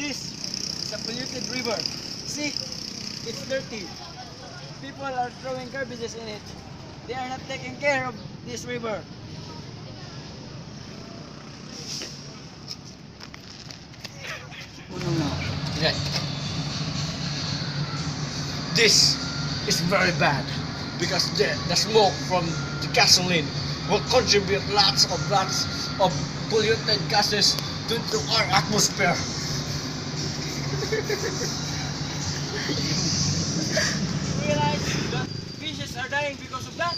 This is a polluted river. See, it's dirty. People are throwing garbages in it. They are not taking care of this river. Yeah. This is very bad because the smoke from the gasoline will contribute lots of polluted gases to our atmosphere. Realize that fishes are dying because of that.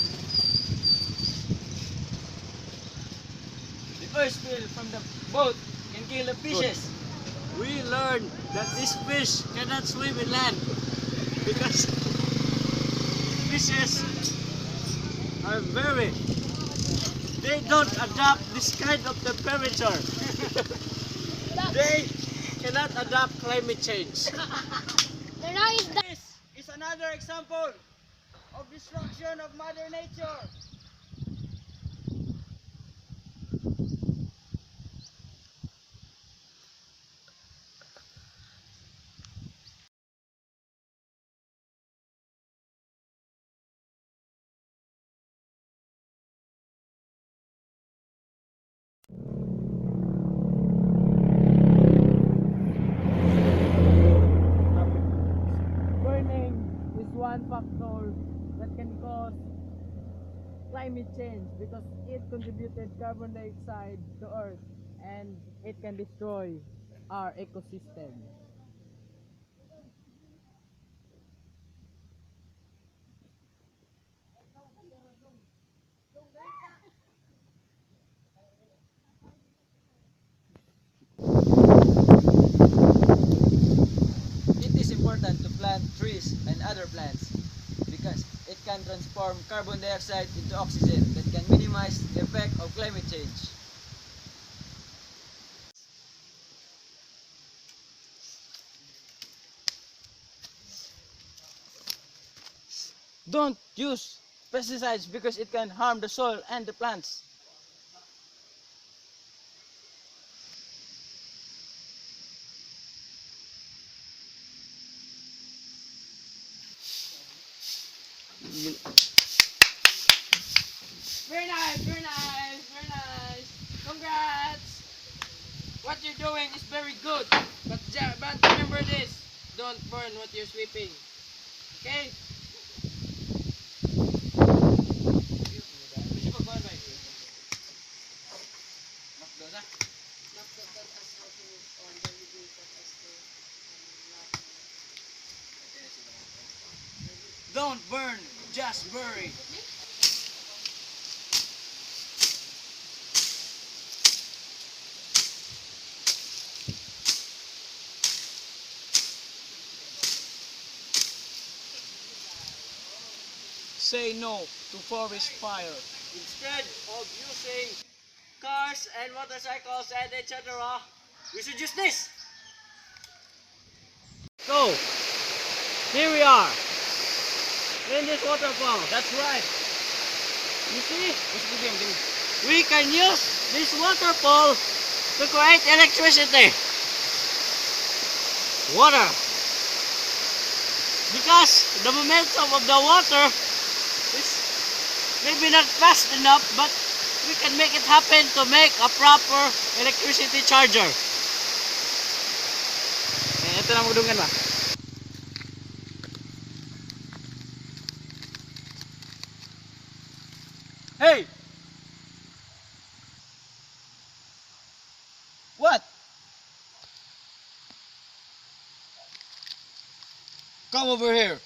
The oil spill from the boat can kill the fishes. We learned that this fish cannot swim in land because fishes are they don't adapt this kind of temperature. They cannot adapt climate change. This is another example of destruction of Mother Nature. Burning is one factor that can cause climate change because it contributed carbon dioxide to Earth and it can destroy our ecosystem. It is important to plant trees and other plants because it can transform carbon dioxide into oxygen that can minimize the effect of climate change. Don't use pesticides because it can harm the soil and the plants. Very nice, very nice, very nice. Congrats! What you're doing is very good. But remember this, don't burn what you're sweeping. Okay? Don't burn, just bury. Say no to forest fire. Instead of using cars and motorcycles and etc., we should use this. So, here we are in this waterfall. That's right. You see, we can use this waterfall to create electricity. Water. Because the momentum of the water is maybe not fast enough, but we can make it happen to make a proper electricity charger. Ito lang magdungan ba? Hey! What? Come over here.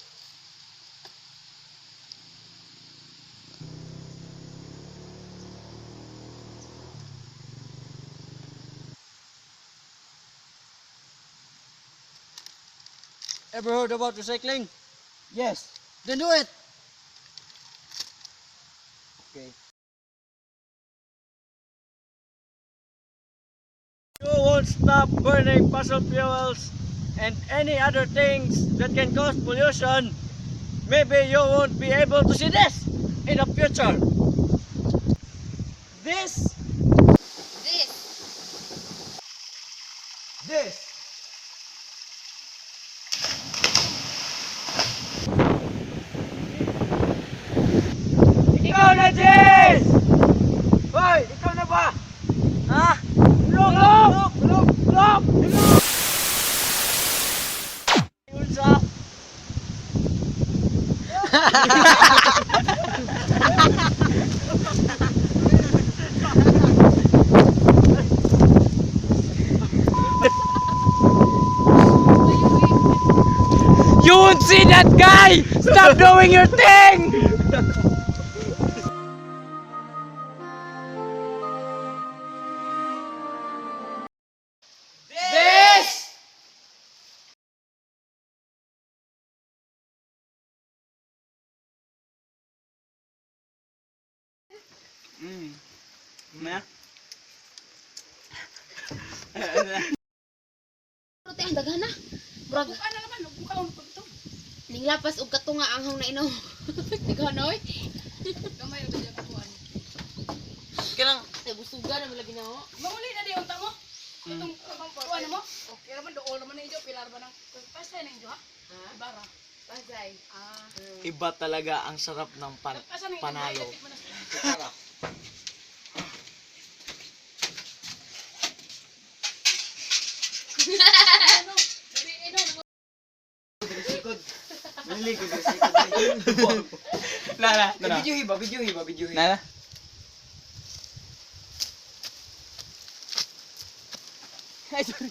Ever heard about recycling? Yes. Then do it. Okay. You won't stop burning fossil fuels and any other things that can cause pollution. Maybe you won't be able to see this in the future. This. na, Jay! Hoy, ikaw na ba? Ha? Look! Yun sa... You won't see that guy! Stop doing your thing! This! Maya? Rote ang daghan na. Brag. Ano naman, nagbukaon po ito. Ning lapas og katunga ang hang na inaw. Tiganoy. Gamay ang gadya katuan. Kanang... Ay busuga na malagi na ho. Mamuli na di unta mo. Itong kuan mo. Okay naman dool naman ninyo pilar ba nang pasay ninyo ha? Ibara. Pasay. Iba talaga ang sarap ng panalo. Nana, Video hiba. Nana. Ay, sorry.